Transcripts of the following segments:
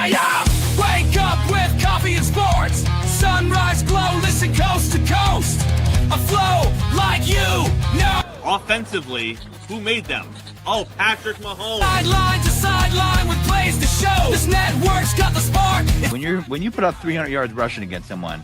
Yeah. Wake up with coffee and sports. Sunrise glow, listen coast to coast. A flow like you know. Offensively, who made them? Oh, Patrick Mahomes. Sideline to sideline with plays to show. This network's got the spark. When you put up 300 yards rushing against someone,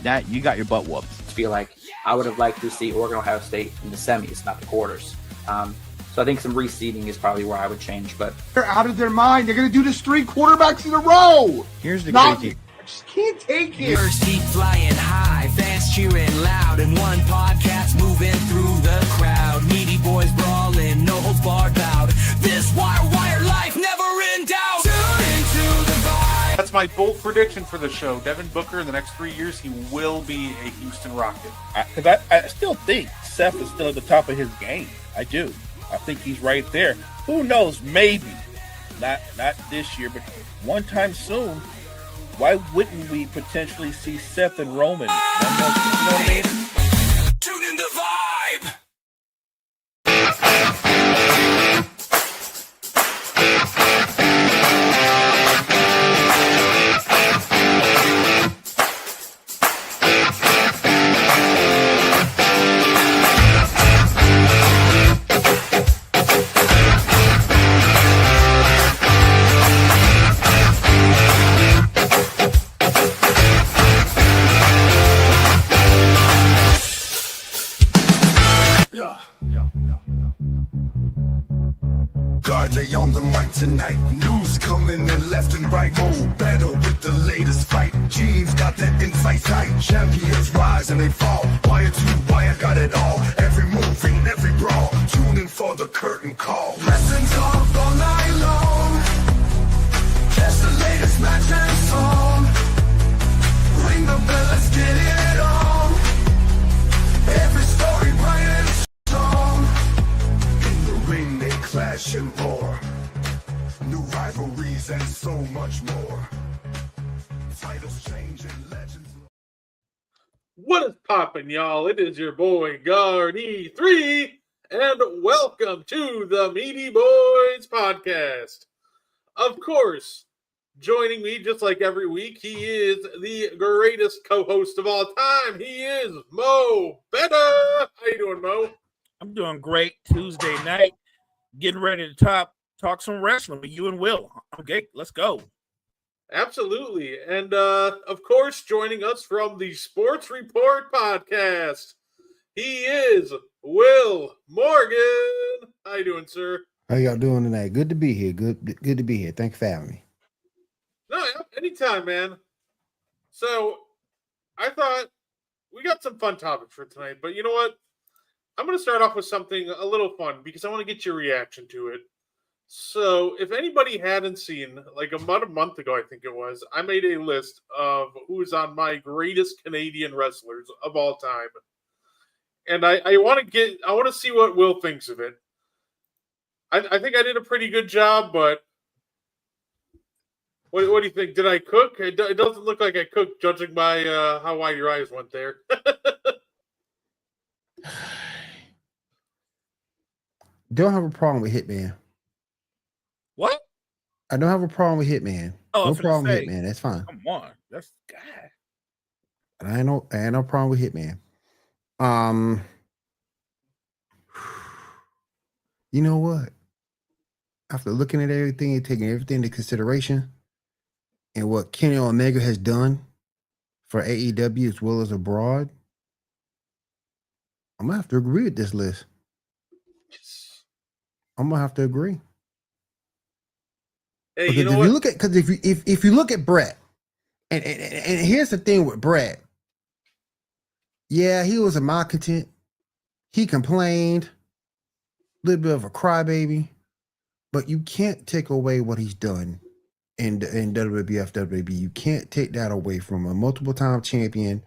that you got your butt whooped. I feel like I would have liked to see Oregon, Ohio State in the semis, not the quarters. So I think some reseeding is probably where I would change. But they're out of their mind. They're going to do this 3 quarterbacks in a row. Here's the crazy. I just can't take it. Birds keep flying high, fans cheering loud, and one podcast moving through the crowd. Meaty boys brawling, no holds barred bout. This wire life never in doubt. Tune into the vibe. That's my bold prediction for the show. Devin Booker in the next 3 years, he will be a Houston Rocket. Because I still think Seth is still at the top of his game. I do. I think he's right there. Who knows? Maybe not this year, but one time soon. Why wouldn't we potentially see Seth and Roman? You know what I mean? Tune in the vibe. Gardner on the mic tonight. News coming in left and right. Oh, better with the latest fight. Gene's got that insight tight. Champions rise and they fall. Wire to wire, got it all. Every move in every brawl. Tune in for the curtain call. Wrestling talk all night long. Catch the latest match and song. Ring the bell, let's get it on. Every story bright and strong. In the ring they clash and roar. New rivalries and so much more. Titles change and legends. What is poppin', y'all? It is your boy Garney3, and welcome to the Meaty Boys podcast. Of course, joining me just like every week, he is the greatest co-host of all time. He is Mo Better. How you doing, Mo? I'm doing great. Tuesday night, getting ready to talk some wrestling with you and Will. Okay, let's go. Absolutely. And, of course, joining us from the Sports Report podcast, he is Will Morgan. How you doing, sir? How y'all doing tonight? Good to be here. Good to be here. Thanks for having me. No, anytime, man. So, I thought we got some fun topics for tonight, but you know what? I'm going to start off with something a little fun because I want to get your reaction to it. So, if anybody hadn't seen, like about a month ago, I think it was, I made a list of who's on my greatest Canadian wrestlers of all time. And I want to see what Will thinks of it. I think I did a pretty good job, but what do you think? Did I cook? It doesn't look like I cooked, judging by how wide your eyes went there. Don't have a problem with Hitman. What? I don't have a problem with Hitman. Oh, no problem with Hitman. That's fine. Come on, that's God. I ain't no problem with Hitman. You know what? After looking at everything and taking everything into consideration, and what Kenny Omega has done for AEW as well as abroad, I'm gonna have to agree with this list. I'm gonna have to agree. Hey, because you know if what? you look at if you look at Brett, and here's the thing with Brett. Yeah, he was a malcontent. He complained, a little bit of a crybaby, but you can't take away what he's done in WWF, WWE. You can't take that away from him. Multiple time champion.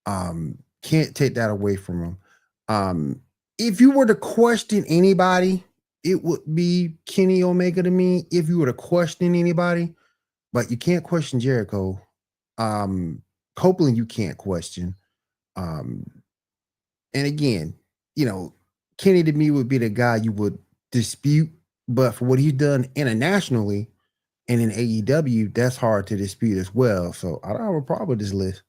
Can't take that away from him. If you were to question anybody, it would be Kenny Omega to me. If you were to question anybody, but you can't question Jericho. Copeland, you can't question. And again, Kenny to me would be the guy you would dispute, but for what he's done internationally and in AEW, that's hard to dispute as well. So I don't have a problem with this list.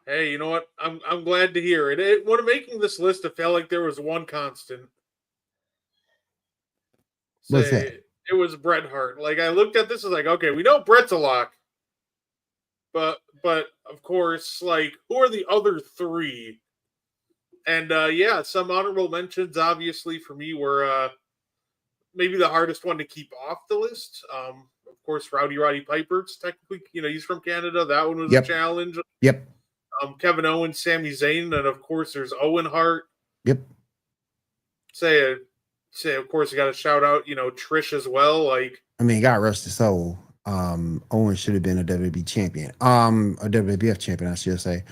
Hey, you know what? I'm glad to hear it. When making this list, it felt like there was one constant. What's that? It was Bret Hart. Like, I looked at this as like, okay, we know Bret's a lock. But of course, like, who are the other three? And yeah, some honorable mentions, obviously, for me were maybe the hardest one to keep off the list. Of course, Roddy Piper's technically, he's from Canada. That one was a challenge. Yep. Kevin Owens, Sami Zayn, and of course, there's Owen Hart. Yep. Say, of course, you got to shout out, Trish as well. Like, I mean, God rest his soul. Owen should have been a WWE champion. A WWF champion, I should say.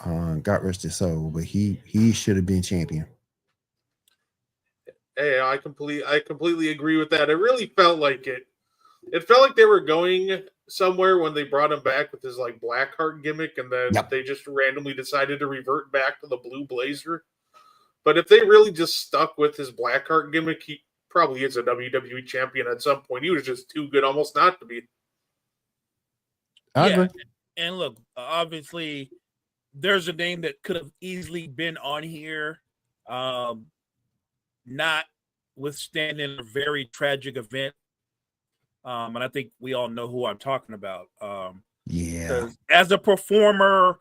God rest his soul, but he should have been champion. Hey, I completely agree with that. It really felt like it. It felt like they were going somewhere when they brought him back with his like Blackheart gimmick, and then they just randomly decided to revert back to the Blue Blazer. But if they really just stuck with his Blackheart gimmick, he probably is a WWE champion at some point. He was just too good almost not to be. I agree. And look, obviously, there's a name that could have easily been on here, notwithstanding a very tragic event. And I think we all know who I'm talking about. Yeah. As a performer,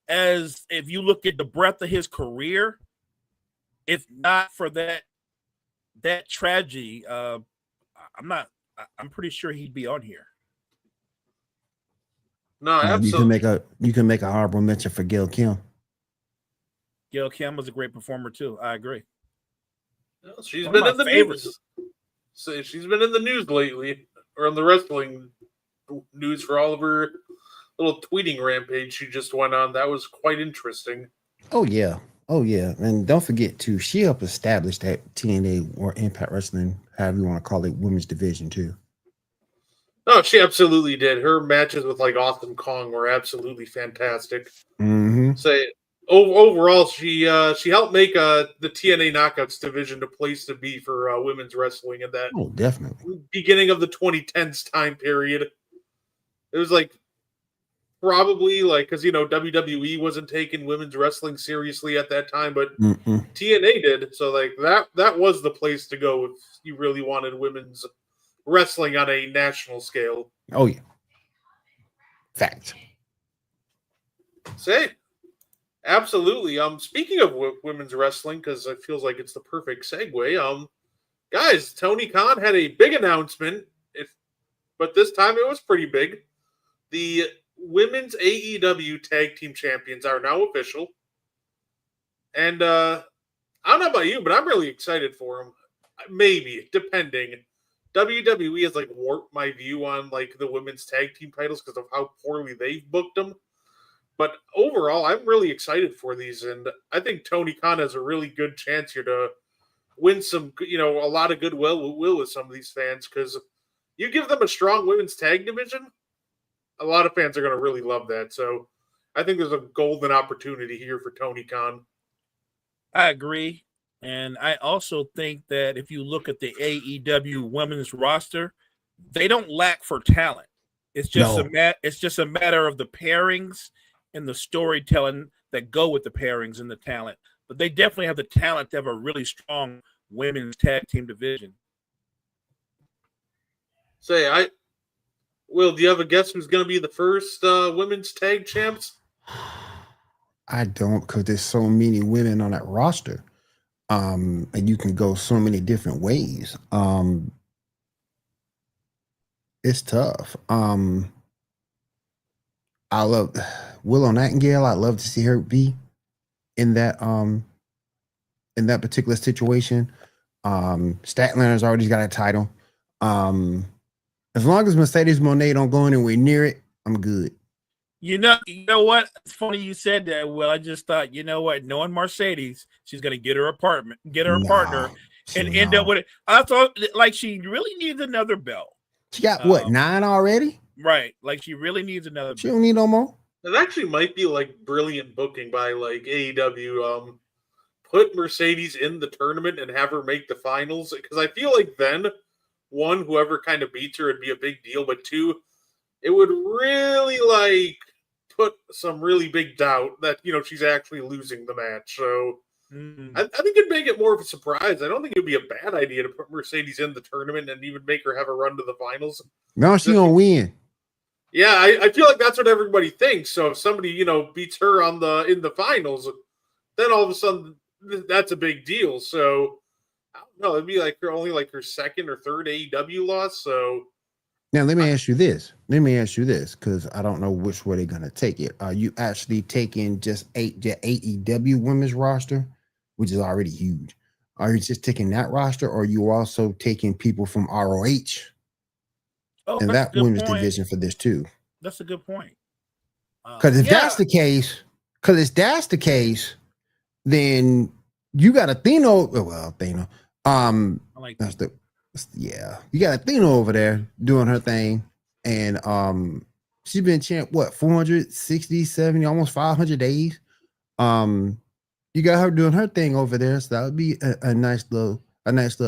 if you look at the breadth of his career, if not for that tragedy, I'm pretty sure he'd be on here. No, absolutely. You can make a honorable mention for Gail Kim. Gail Kim was a great performer too. I agree. Well, she's been in the news. So she's been in the news lately, or on the wrestling news for all of her little tweeting rampage she just went on. That was quite interesting. Oh yeah, and don't forget too, she helped establish that TNA or Impact Wrestling, however you want to call it, women's division too. No, she absolutely did. Her matches with like Awesome Kong were absolutely fantastic. Mm-hmm. Overall, she helped make the TNA Knockouts division the place to be for women's wrestling in that definitely beginning of the 2010s time period. It was like probably like because WWE wasn't taking women's wrestling seriously at that time, but TNA did. So like that was the place to go if you really wanted women's wrestling on a national scale. Oh yeah, fact. Say, absolutely. Speaking of women's wrestling, because it feels like it's the perfect segue. Guys, Tony Khan had a big announcement. But this time it was pretty big. The women's AEW tag team champions are now official, and I don't know about you, but I'm really excited for them. Maybe depending. WWE has like warped my view on like the women's tag team titles because of how poorly they've booked them. But overall, I'm really excited for these, and I think Tony Khan has a really good chance here to win some, a lot of goodwill with some of these fans because you give them a strong women's tag division, a lot of fans are going to really love that. So I think there's a golden opportunity here for Tony Khan. I agree. And I also think that if you look at the AEW women's roster, they don't lack for talent. It's just it's just a matter of the pairings and the storytelling that go with the pairings and the talent. But they definitely have the talent to have a really strong women's tag team division. Will, do you have a guess who's going to be the first women's tag champs? I don't, because there's so many women on that roster. And you can go so many different ways. It's tough. I love Willow Nightingale. I'd love to see her be in that particular situation. Statlander already got a title. As long as Mercedes Moné don't go anywhere near it, I'm good. You know what? It's funny you said that. Well, I just thought, you know what? Knowing Mercedes, she's going to get her partner, and end up with it. I thought like she really needs another belt. She got what, 9 already? Right. Like she really needs another. She don't need no more. It actually might be like brilliant booking by like AEW. Put Mercedes in the tournament and have her make the finals, because I feel like then, one, whoever kind of beats her would be a big deal, but two, it would really like put some really big doubt that she's actually losing the match. So I think it'd make it more of a surprise. I don't think it'd be a bad idea to put Mercedes in the tournament and even make her have a run to the finals. No, she gonna win. Yeah, I feel like that's what everybody thinks. So if somebody beats her in the finals, then all of a sudden that's a big deal. So I don't know, it'd be like only like her second or third AEW loss. So now let me ask you this. Because I don't know which way they're gonna take it. Are you actually taking just the AEW women's roster, which is already huge? Are you just taking that roster, or are you also taking people from ROH and that women's division for this too? That's a good point. Because if that's the case, then you got Athena. Well, Athena. You got Athena over there doing her thing, and she's been champ 460, 70, almost 500 days. You got her doing her thing over there, so that would be a nice little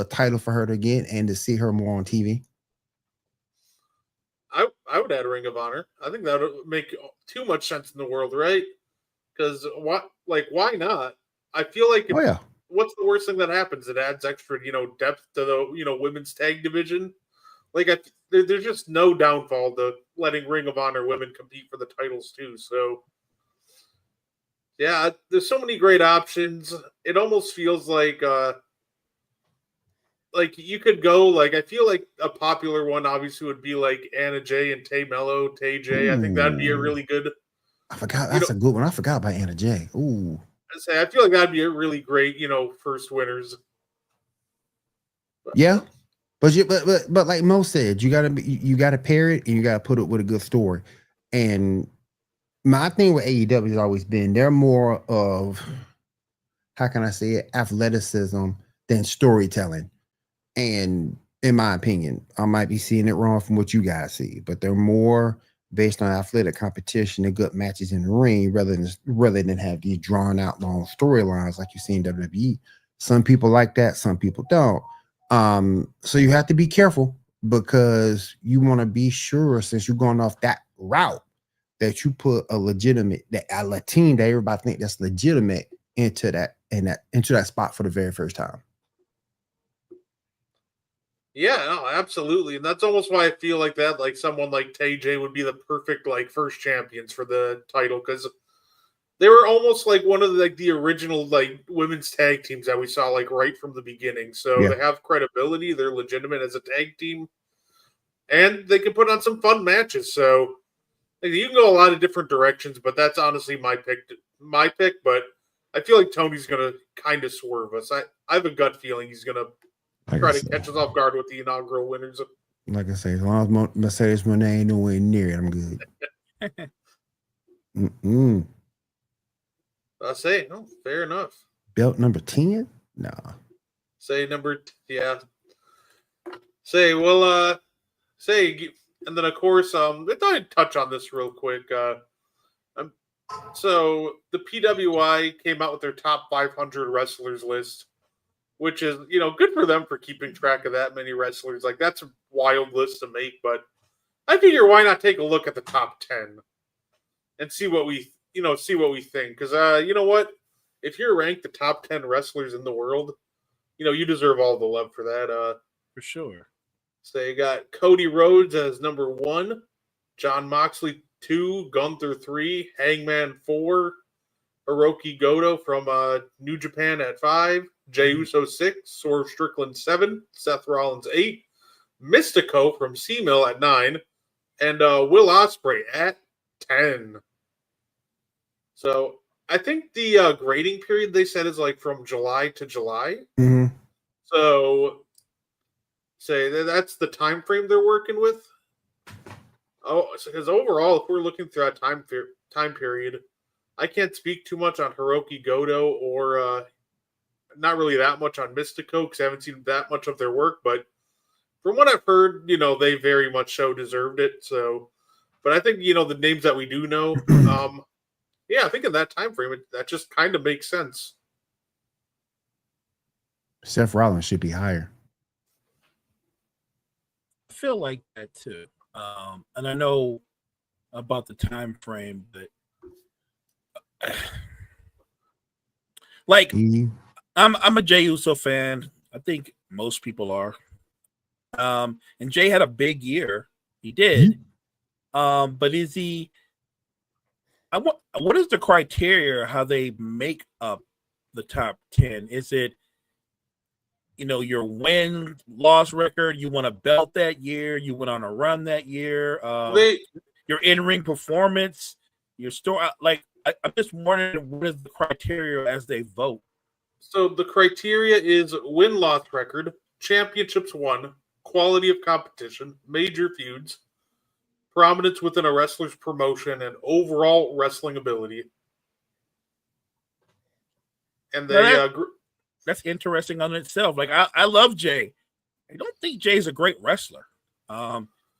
title for her to get and to see her more on TV. I would add Ring of Honor. I think that would make too much sense in the world, right? Because why not? I feel like what's the worst thing that happens? It adds extra, depth to the, women's tag division. Like there's just no downfall to letting Ring of Honor women compete for the titles too. So yeah, there's so many great options. It almost feels like you could go I feel like a popular one obviously would be like Anna Jay and Tay Mello, Tay J. I think that'd be a really good. I forgot that's a good one. I forgot about Anna Jay. Ooh. I feel like that'd be a really great, first winners. Yeah, but like Mo said, you gotta pair it and you gotta put it with a good story. And my thing with AEW has always been they're more of, how can I say it, athleticism than storytelling. And in my opinion, I might be seeing it wrong from what you guys see, but they're more based on athletic competition and good matches in the ring rather than have these drawn out long storylines like you see in WWE. Some people like that, some people don't. So you have to be careful because you want to be sure, since you're going off that route, that you put a team that everybody think that's legitimate into that spot for the very first time. Yeah, no, absolutely. And that's almost why I feel like that, like someone like Tay J would be the perfect first champions for the title, because they were almost like one of the original women's tag teams that we saw right from the beginning. So they have credibility, they're legitimate as a tag team, and they can put on some fun matches. So you can go a lot of different directions, but that's honestly my pick. But I feel like Tony's gonna kind of swerve us. I have a gut feeling he's gonna try to catch us off guard with the inaugural winners. Like I say, as long as Mercedes Moné ain't nowhere near it, I'm good. I say, no, fair enough. Belt number 10? Nah. Say, and then of course, I thought I'd touch on this real quick. So the PWI came out with their top 500 wrestlers list, which is, good for them for keeping track of that many wrestlers. That's a wild list to make, but I figure why not take a look at the top 10 and see what we think. Because, you know what? If you're ranked the top 10 wrestlers in the world, you deserve all the love for that. For sure. So you got Cody Rhodes as number 1, Jon Moxley 2, Gunther 3, Hangman 4, Hiroki Goto from New Japan at 5, Jey Uso 6, Swerve Strickland 7, Seth Rollins 8, Mystico from C-Mill at 9, and Will Ospreay at 10. So I think the grading period they said is from July to July. Mm-hmm. So say that's the time frame they're working with. Oh, because overall, if we're looking through that time period, I can't speak too much on Hiroki Goto or not really that much on Mystico because I haven't seen that much of their work. But from what I've heard, they very much so deserved it. So But I think the names that we do know, yeah, I think in that time frame, that just kind of makes sense. Seth Rollins should be higher. I feel like that too. And I know about the time frame, but like I'm a Jey Uso fan. I think most people are. And Jay had a big year. He did. But is he? What is the criteria how they make up the top 10? Is it your win-loss record? You won a belt that year. You went on a run that year. Your in-ring performance, your story. Like I'm just wondering what is the criteria as they vote. So the criteria is win-loss record, championships won, quality of competition, major feuds, prominence within a wrestler's promotion, and overall wrestling ability. And that's interesting on itself. Like I love Jay. I don't think Jay's a great wrestler.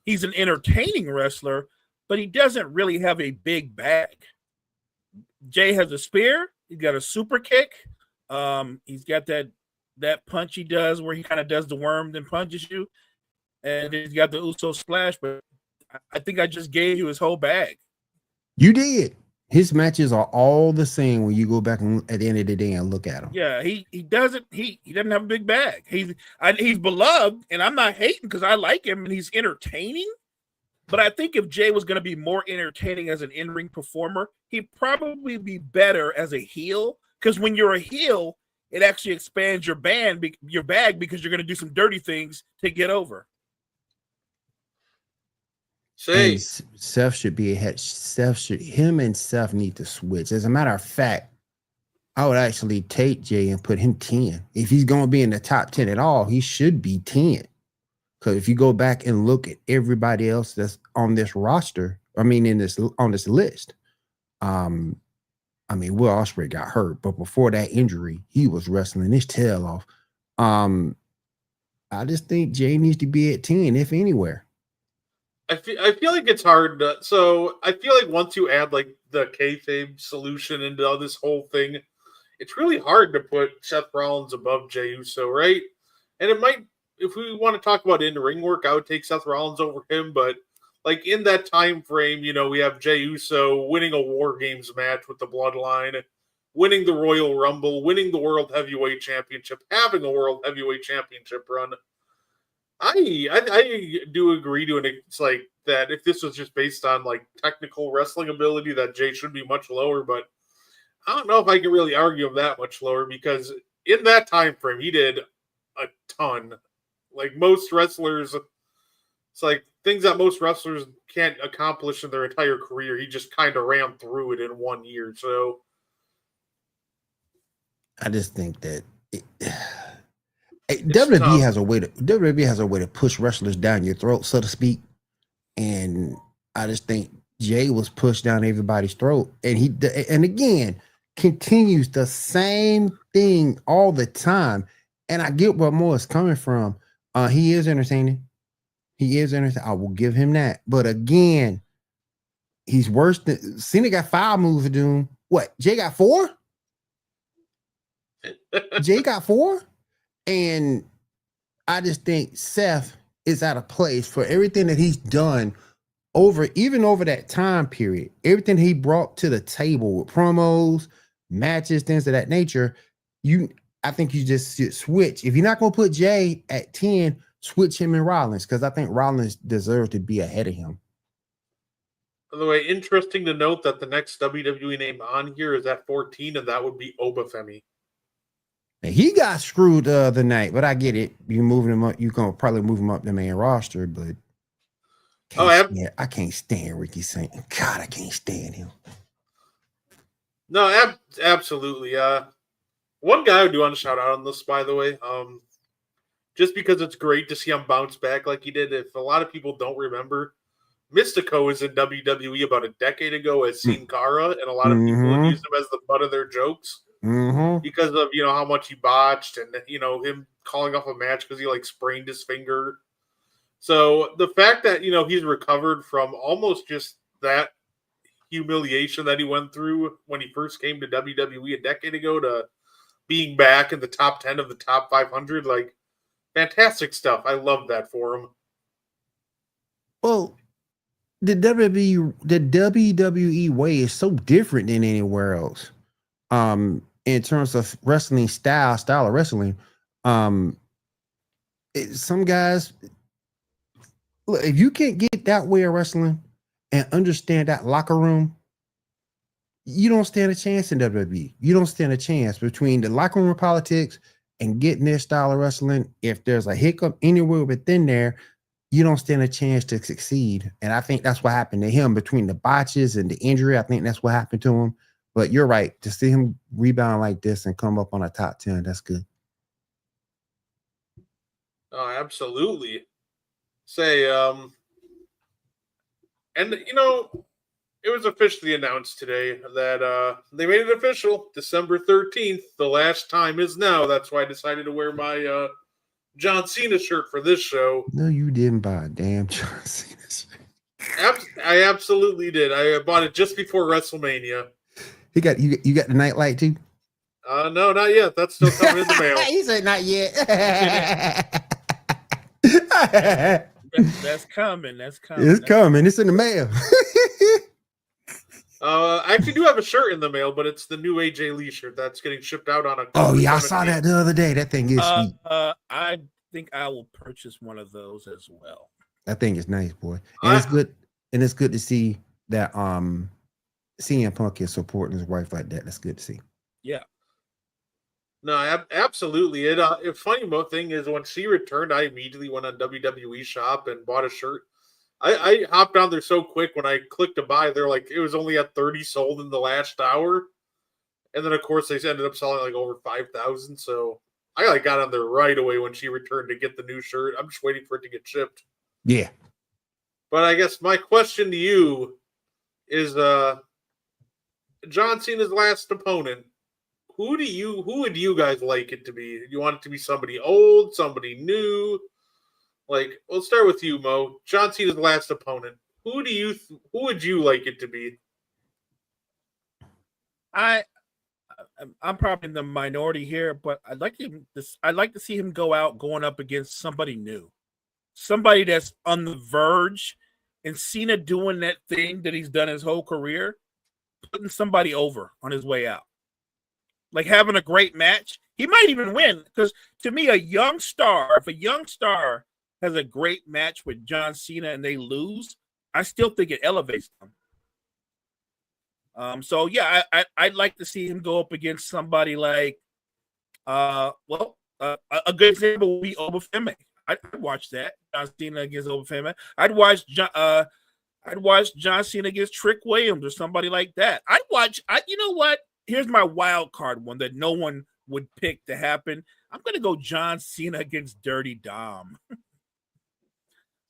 He's an entertaining wrestler, but he doesn't really have a big bag. Jay has a spear. He's got a super kick. He's got that punch he does where he kind of does the worm then punches you, and he's got the Uso splash. But I think I just gave you his whole bag. You did. His matches are all the same when you go back and at the end of the day and look at him. Yeah, he doesn't have a big bag. He's beloved, and I'm not hating because I like him and he's entertaining. But I think if Jay was going to be more entertaining as an in-ring performer, he'd probably be better as a heel. Because when you're a heel, it actually expands your bag because you're going to do some dirty things to get over. Seth should be ahead. Him and Seth need to switch. As a matter of fact, I would actually take Jay and put him 10. If he's going to be in the top 10 at all, he should be 10. Because if you go back and look at everybody else that's on this roster, on this list, Will Ospreay got hurt, but before that injury, he was wrestling his tail off. I just think Jay needs to be at 10, if anywhere. I feel like it's hard. So I feel like once you add like the kayfabe solution into this whole thing, it's really hard to put Seth Rollins above Jey Uso, right? And it might, if we want to talk about in-ring work, I would take Seth Rollins over him. But like in that time frame, we have Jey Uso winning a War Games match with the Bloodline, winning the Royal Rumble, winning the World Heavyweight Championship, having a World Heavyweight Championship run. I do agree to it. It's like that if this was just based on like technical wrestling ability, that Jay should be much lower. But I don't know if I can really argue him that much lower because in that time frame, he did a ton. Like most wrestlers, it's like things that most wrestlers can't accomplish in their entire career. He just kind of ran through it in 1 year. So I just think that WWE has a way to push wrestlers down your throat, so to speak. And I just think Jay was pushed down everybody's throat, and again continues the same thing all the time. And I get where Moore is coming from. He is entertaining. I will give him that. But again, he's worse than Cena. Got 5 moves to do. What? Jay got 4? Jay got 4? And I just think Seth is out of place for everything that he's done over that time period. Everything he brought to the table with promos, matches, things of that nature. I think you just should switch. If you're not going to put Jay at 10, switch him and Rollins, because I think Rollins deserves to be ahead of him. By the way, interesting to note that the next WWE name on here is at 14, and that would be Obafemi. And he got screwed the other night, but I get it. You're moving him up. You're going to probably move him up the main roster, but I can't stand Ricky Saint. God, I can't stand him. No, absolutely. One guy I do want to shout out on this, by the way, just because it's great to see him bounce back like he did. If a lot of people don't remember, Mystico was in WWE about a decade ago as Sin Cara, and a lot of people used him as the butt of their jokes because of how much he botched and him calling off a match because he like sprained his finger. So the fact that he's recovered from almost just that humiliation that he went through when he first came to WWE a decade ago to being back in the top 10 of the top 500. Like, fantastic stuff. I love that for him. Well, the WWE way is so different than anywhere else. In terms of wrestling style of wrestling. Some guys, look, if you can't get that way of wrestling and understand that locker room, you don't stand a chance in WWE. You don't stand a chance between the locker room politics and getting their style of wrestling. If there's a hiccup anywhere within there, you don't stand a chance to succeed. And I think that's what happened to him between the botches and the injury. I think that's what happened to him. But you're right. To see him rebound like this and come up on a top 10, that's good. Oh, absolutely. And it was officially announced today that they made it official. December 13th. The last time is now. That's why I decided to wear my John Cena shirt for this show. No, you didn't buy a damn John Cena shirt. I absolutely did. I bought it just before WrestleMania. You got the nightlight too? No, not yet. That's still coming in the mail. He said not yet. That's coming. That's coming. It's coming. It's in the mail. I actually do have a shirt in the mail, but it's the new AJ Lee shirt that's getting shipped out on Oh yeah, I 17th. saw that the other day. That thing is sweet. I think I will purchase one of those as well. That thing is nice, boy. And it's good. And it's good to see that CM Punk is supporting his wife like that. That's good to see. Yeah. No, absolutely. A funny thing is when she returned, I immediately went on WWE Shop and bought a shirt. I hopped on there so quick when I clicked to buy. They're like, it was only at 30 sold in the last hour. And then, of course, they ended up selling like over 5,000. So I got on there right away when she returned to get the new shirt. I'm just waiting for it to get shipped. Yeah. But I guess my question to you is John Cena's last opponent. Who would you guys like it to be? You want it to be somebody old, somebody new? Like, we'll start with you, Mo. John Cena's last opponent. Who would you like it to be? I'm probably in the minority here, but I'd like to see him going up against somebody new, somebody that's on the verge, and Cena doing that thing that he's done his whole career, putting somebody over on his way out, like having a great match. He might even win, because to me, if a young star has a great match with John Cena and they lose, I still think it elevates them. So yeah, I'd like to see him go up against somebody like, a good example would be Obafemi. I'd watch that. John Cena against Obafemi. I'd watch John Cena against Trick Williams or somebody like that. You know what? Here's my wild card one that no one would pick to happen. I'm gonna go John Cena against Dirty Dom.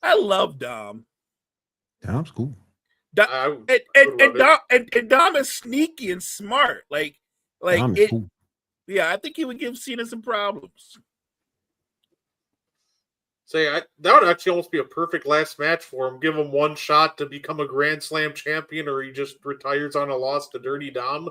I love Dom. Dom's cool. Dom is sneaky and smart. Cool. Yeah, I think he would give Cena some problems. That would actually almost be a perfect last match for him. Give him one shot to become a Grand Slam champion, or he just retires on a loss to Dirty Dom.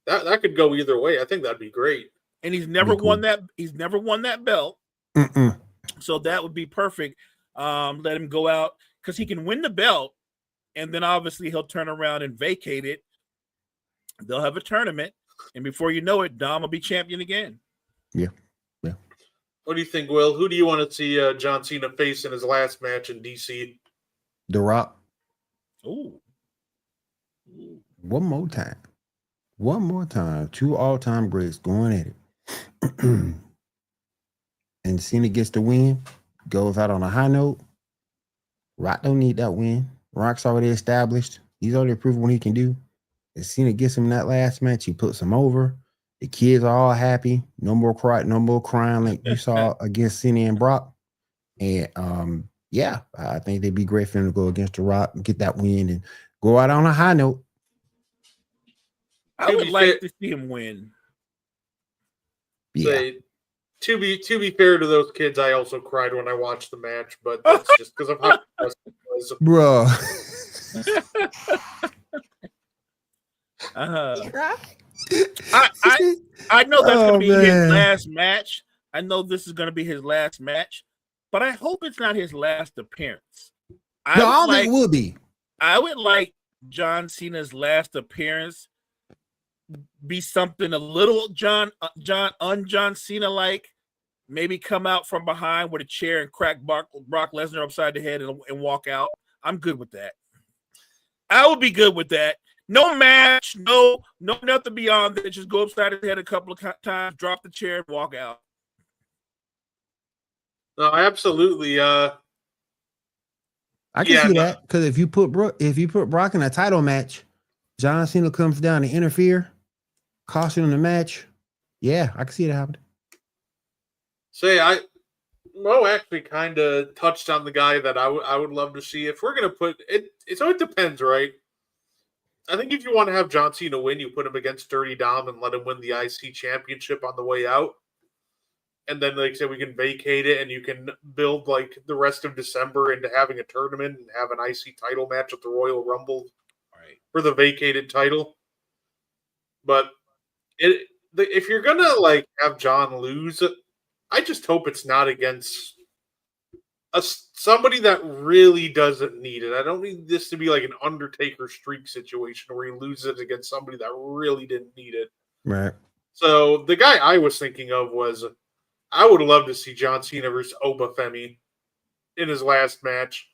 That could go either way. I think that'd be great. And he's never won that. He's never won that belt. Mm-mm. So that would be perfect. Let him go out, because he can win the belt, and then obviously he'll turn around and vacate it. They'll have a tournament, and before you know it, Dom will be champion again. Yeah. What do you think, Will? Who do you want to see John Cena face in his last match in DC? The Rock. Ooh. One more time. Two all-time greats going at it. And Cena gets the win, goes out on a high note. Rock don't need that win. Rock's already established. He's already proven what he can do. If Cena gets him in that last match, he puts him over. The kids are all happy. No more crying like you saw against Cena and Brock. And I think they'd be great for him to go against The Rock and get that win and go out on a high note. I would like to see him win. Yeah. To be fair to those kids, I also cried when I watched the match, but that's just because of how it was. Bro. I know that's going to be his man. last match. I know this is going to be his last match, but I hope it's not his last appearance. No, I don't think it would be. I would like John Cena's last appearance be something a little John Cena like. Maybe come out from behind with a chair and crack Brock Lesnar upside the head and walk out. I'm good with that. I would be good with that. No match, no nothing beyond that. Just go upside his head a couple of times, drop the chair, and walk out. No, absolutely. I can see that because if you put Brock in a title match, John Cena comes down to interfere, costing him the match. Yeah, I can see it happening. Mo actually kind of touched on the guy that I would love to see. If we're gonna put it, so it depends, right? I think if you want to have John Cena win, you put him against Dirty Dom and let him win the IC championship on the way out. And then, like I said, we can vacate it and you can build like the rest of December into having a tournament and have an IC title match at the Royal Rumble for the vacated title. But if you're going to like have John lose, I just hope it's not against somebody that really doesn't need it. I don't need this to be like an Undertaker streak situation where he loses it against somebody that really didn't need it. Right. So the guy I was thinking of was, I would love to see John Cena versus Obafemi in his last match.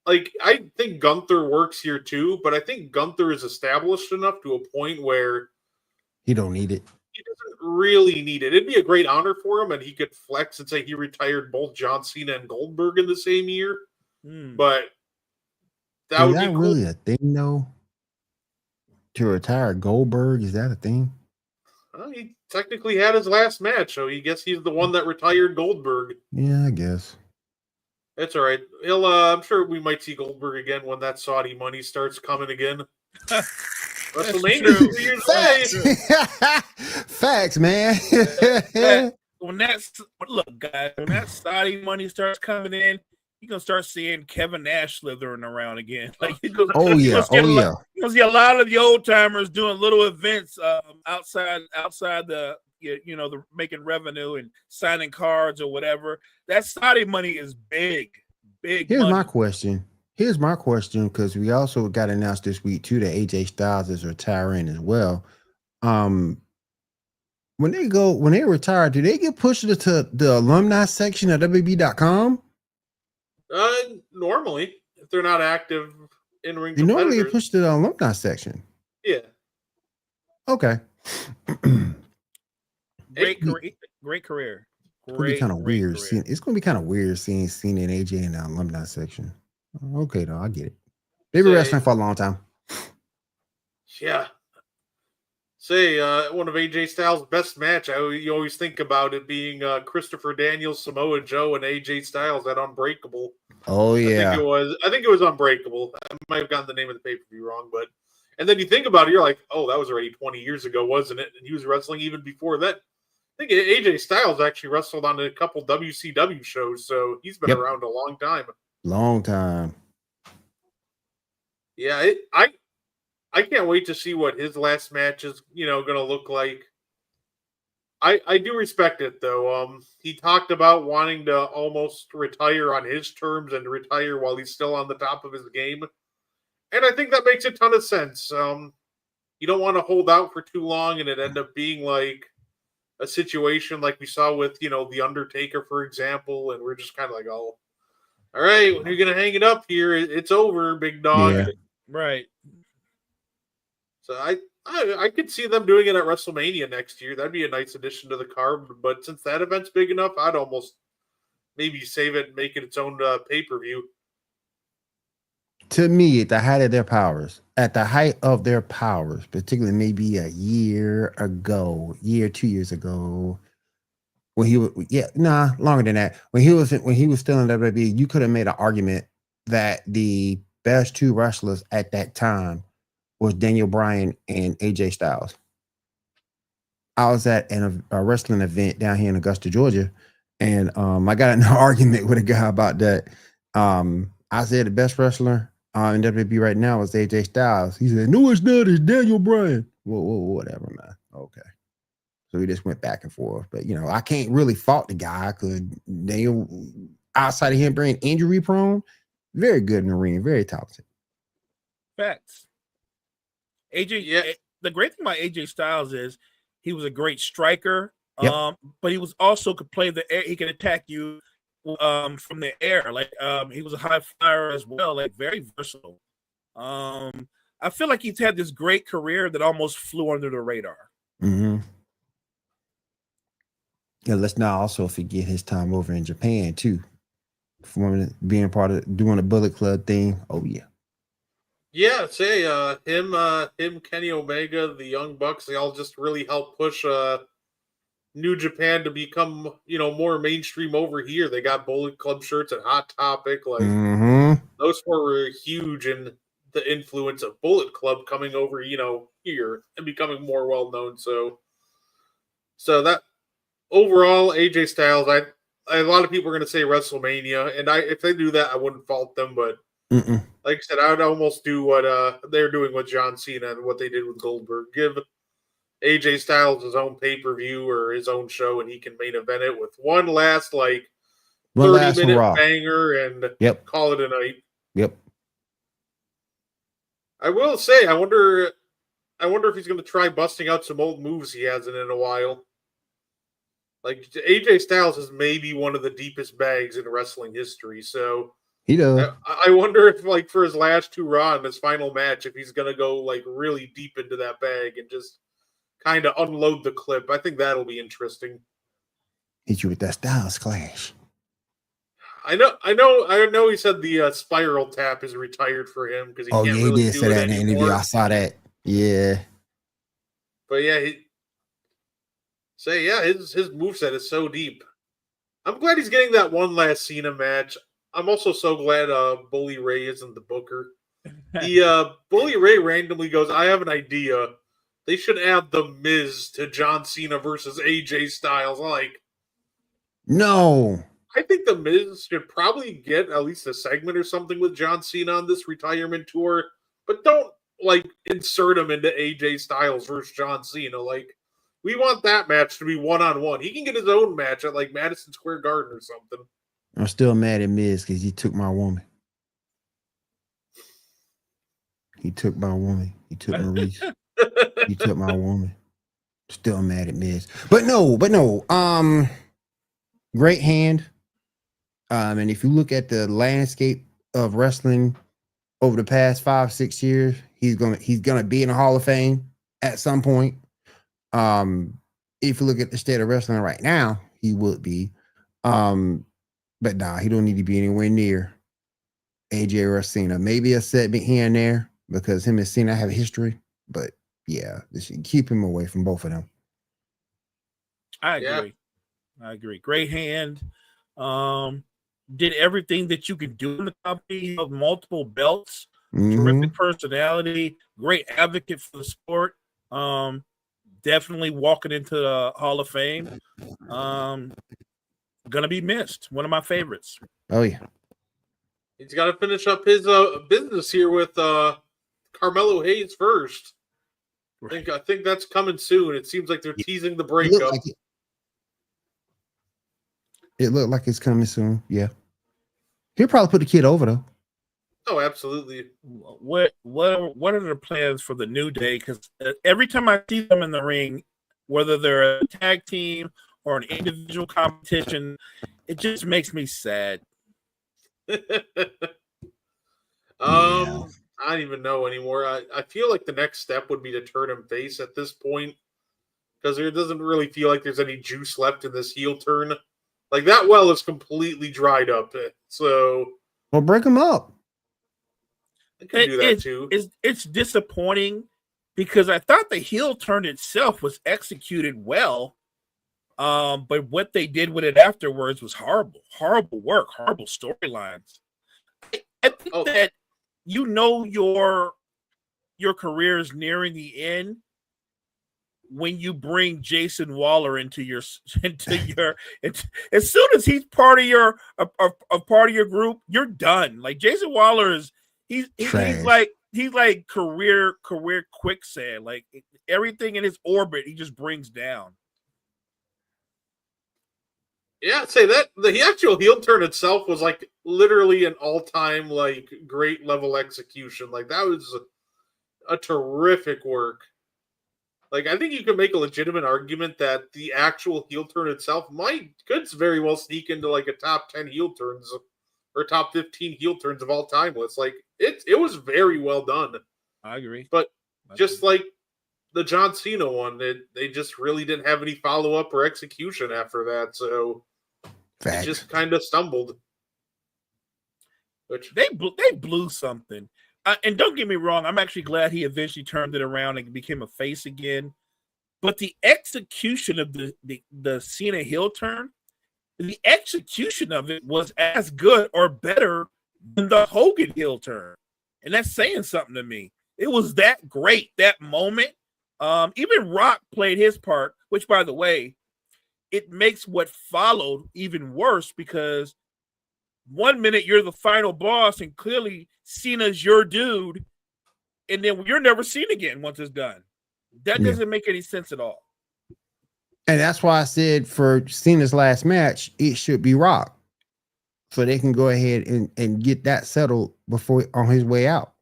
Like, I think Gunther works here too, but I think Gunther is established enough to a point where he don't need it. He doesn't really need it. It'd be a great honor for him, and he could flex and say he retired both John Cena and Goldberg in the same year. But that would be cool. Really a thing, though? To retire Goldberg, is that a thing? Well, he technically had his last match, so he guess he's the one that retired Goldberg. Yeah, I guess. It's all right. I'm sure we might see Goldberg again when that Saudi money starts coming again. WrestleMania 2 years away. Facts, man. When that Saudi money starts coming in, you're gonna start seeing Kevin Nash slithering around again. Like, you're gonna see a lot of the old timers doing little events outside the the making revenue and signing cards or whatever. That Saudi money is big. Here's money. Here's my question, because we also got announced this week too that AJ Styles is retiring as well. When they retire, do they get pushed to the alumni section at WWE.com? Normally, if they're not active in ring, they normally get pushed to the alumni section. Yeah. Okay. Great career. It's gonna be kind of weird. It's gonna be kind of weird seeing Cena and AJ in the alumni section. Okay, though, I get it. They've been wrestling for a long time. Yeah. One of AJ Styles' best match. You always think about it being Christopher Daniels, Samoa Joe, and AJ Styles at Unbreakable. Oh yeah. I think it was Unbreakable. I might have gotten the name of the pay-per-view wrong, and then you think about it, you're like, oh, that was already 20 years ago, wasn't it? And he was wrestling even before that. I think AJ Styles actually wrestled on a couple WCW shows, so he's been around a long time. Long time. Yeah, I can't wait to see what his last match is, going to look like. I do respect it, though. He talked about wanting to almost retire on his terms and retire while he's still on the top of his game. And I think that makes a ton of sense. You don't want to hold out for too long and it end up being like a situation like we saw with, The Undertaker, for example. And we're just kind of like, oh, all right, when you're going to hang it up here, it's over, big dog. Yeah. Right. So I could see them doing it at WrestleMania next year. That'd be a nice addition to the card. But since that event's big enough, I'd almost maybe save it and make it its own pay-per-view. To me, at the height of their powers, particularly maybe a year, 2 years ago, when he was, longer than that. When he was still in WWE, you could have made an argument that the best two wrestlers at that time was Daniel Bryan and AJ Styles. I was at a wrestling event down here in Augusta, Georgia, and I got in an argument with a guy about that. I said the best wrestler in WWE right now is AJ Styles. He said, "No, it's not. It's Daniel Bryan." Whoa, whatever, man. Okay. So we just went back and forth. But, I can't really fault the guy because Daniel, outside of him being injury prone, very good in the ring, very talented. Facts. AJ, the great thing about AJ Styles is he was a great striker, but he was also could play the air. He could attack you from the air. Like he was a high flyer as well, like very versatile. I feel like he's had this great career that almost flew under the radar. Mm-hmm. Yeah, let's not also forget his time over in Japan too, from being part of doing the Bullet Club thing. Oh yeah. Yeah, say him, Kenny Omega, the Young Bucks, they all just really helped push New Japan to become, more mainstream over here. They got Bullet Club shirts and Hot Topic. Like those four were huge in the influence of Bullet Club coming over, here and becoming more well known. So that overall, AJ Styles, a lot of people are going to say WrestleMania, and if they do that, I wouldn't fault them. But like I said, I would almost do what they're doing with John Cena and what they did with Goldberg. Give AJ Styles his own pay-per-view or his own show, and he can main event it with one last 30-minute banger and call it a night. Yep. I will say, I wonder if he's going to try busting out some old moves he hasn't in a while. Like AJ Styles is maybe one of the deepest bags in wrestling history, so he does. I wonder if, for his last two Raw and his final match, if he's going to go really deep into that bag and just kind of unload the clip. I think that'll be interesting. Hit you with that Styles Clash. I know. He said the spiral tap is retired for him because he can't really do it anymore. Oh, he did say that in the interview. I saw that. Yeah. But yeah, his moveset is so deep. I'm glad he's getting that one last Cena match. I'm also so glad Bully Ray isn't the booker. Bully Ray randomly goes, "I have an idea. They should add The Miz to John Cena versus AJ Styles." No. I think The Miz should probably get at least a segment or something with John Cena on this retirement tour, but don't insert him into AJ Styles versus John Cena. We want that match to be one-on-one. He can get his own match at Madison Square Garden or something. I'm still mad at Miz because he took my woman. He took my woman. He took Maurice. He took my woman. Still mad at Miz. But no. Great hand. And if you look at the landscape of wrestling over the past 5-6 years, he's gonna be in the Hall of Fame at some point. If you look at the state of wrestling right now, he would be. But nah, he don't need to be anywhere near AJ or Cena. Maybe a segment here and there because him and Cena have a history. But yeah, they should keep him away from both of them. I agree. Great hand. Did everything that you could do in the company. Of multiple belts. Terrific personality. Great advocate for the sport. Definitely walking into the Hall of Fame. Gonna be missed. One of my favorites. Oh yeah. He's got to finish up his business here with Carmelo Hayes first. Right. I think that's coming soon. It seems like they're teasing the breakup. It looked like it's coming soon. Yeah. He'll probably put the kid over though. Oh, absolutely. What are the plans for the New Day? Because every time I see them in the ring, whether they're a tag team or an individual competition, it just makes me sad. I don't even know anymore. I feel like the next step would be to turn him face at this point because there doesn't really feel like there's any juice left in this heel turn. That well is completely dried up. So, well, break him up. I can do that too. It's disappointing because I thought the heel turn itself was executed well. But what they did with it afterwards was horrible work, horrible storylines. I think that your career is nearing the end when you bring Jason Waller into your as soon as he's part of your group, you're done. Jason Waller He's Trash. like career quicksand. Like everything in his orbit, he just brings down. Yeah, I'd say that the actual heel turn itself was like literally an all-time like great level execution. Like that was a terrific work. Like I think you could make a legitimate argument that the actual heel turn itself could very well sneak into like a top 10 heel turns or top 15 heel turns of all time list. Like it was very well done. I agree. But just like the John Cena one, they just really didn't have any follow-up or execution after that. So Facts. it just kind of stumbled. Which They blew something. And don't get me wrong, I'm actually glad he eventually turned it around and became a face again. But the execution of the Cena heel turn, the execution of it was as good or better than the Hogan heel turn. And that's saying something to me. It was that great, that moment. Even Rock played his part, which, by the way, it makes what followed even worse because 1 minute you're the final boss and clearly Cena's your dude, and then you're never seen again once it's done. That doesn't make any sense at all. And that's why I said for Cena's last match, it should be Rock. So they can go ahead and get that settled before on his way out.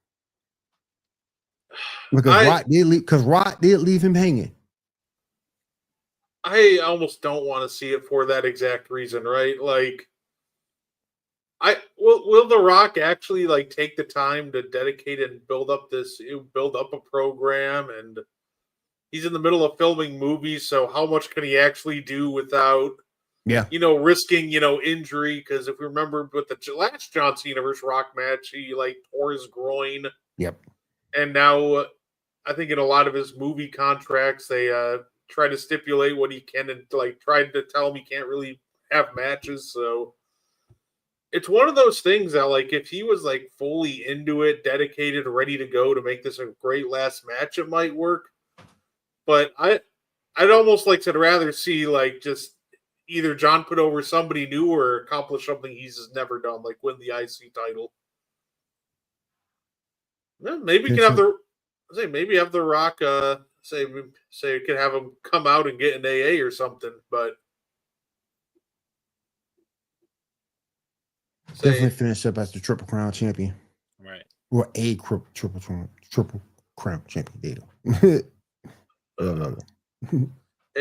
Because Rock did leave him hanging. I almost don't want to see it for that exact reason, right? Like will The Rock actually like take the time to dedicate and build up a program, and he's in the middle of filming movies, so how much can he actually do without risking injury? Because if we remember with the last John Cena versus Rock match, he like tore his groin. Yep. And now I think in a lot of his movie contracts they try to stipulate what he can and like try to tell him he can't really have matches. So it's one of those things that like if he was like fully into it, dedicated, ready to go to make this a great last match, it might work. But I'd almost like to rather see like just either John put over somebody new or accomplish something he's just never done, like win the IC title. Yeah, maybe we can have the Rock say we could have him come out and get an AA or something, but definitely finish up as the Triple Crown champion. Right. Or a Triple Crown champion. Hey,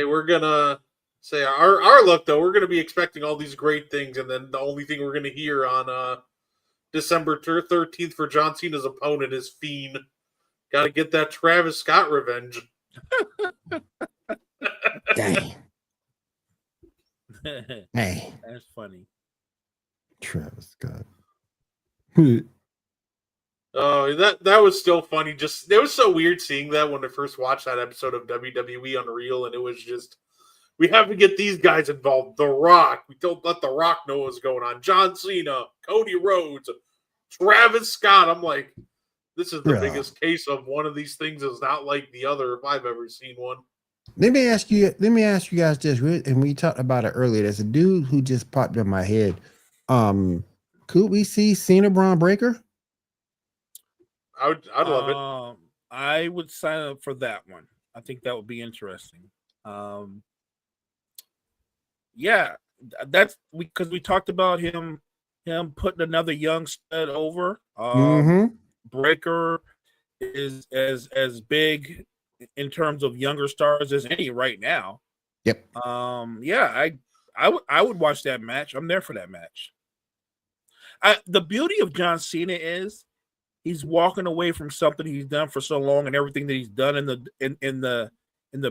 we're gonna say our luck though. We're gonna be expecting all these great things, and then the only thing we're gonna hear on December 13th for John Cena's opponent is Fiend. Got to get that Travis Scott revenge. Dang. Hey, that's funny. Travis Scott. Oh, that was still funny. Just it was so weird seeing that when I first watched that episode of WWE Unreal, and it was just we have to get these guys involved. The Rock, we don't let The Rock know what's going on. John Cena, Cody Rhodes, Travis Scott. I'm like, this is the biggest case of one of these things is not like the other if I've ever seen one. Let me ask you guys this, and we talked about it earlier. There's a dude who just popped in my head. Could we see Cena Braun Breaker? I'd love it. I would sign up for that one. I think that would be interesting. Yeah, that's because we talked about him putting another young stud over. Breaker is as big in terms of younger stars as any right now. Yep. Yeah, I would watch that match. I'm there for that match. The beauty of John Cena is he's walking away from something he's done for so long and everything that he's done in the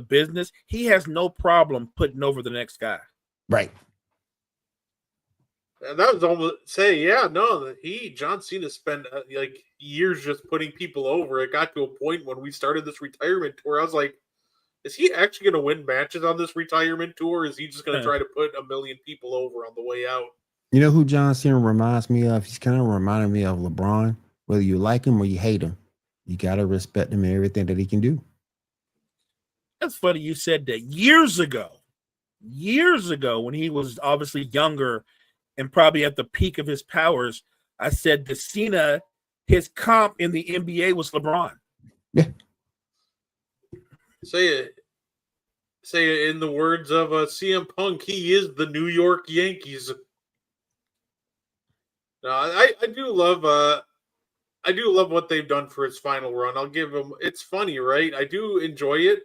business. He has no problem putting over the next guy. Right. And that was almost John Cena spent like years just putting people over. It got to a point when we started this retirement tour. I was like, is he actually going to win matches on this retirement tour? Or is he just going to try to put a million people over on the way out? You know who John Cena reminds me of? He's kind of reminding me of LeBron. Whether you like him or you hate him, you got to respect him and everything that he can do. That's funny you said that. Years ago, when he was obviously younger and probably at the peak of his powers, I said that Cena his comp in the NBA was LeBron. Yeah. Say it in the words of CM Punk, he is the New York Yankees. No, I do love what they've done for his final run. I'll give him. It's funny, right? I do enjoy it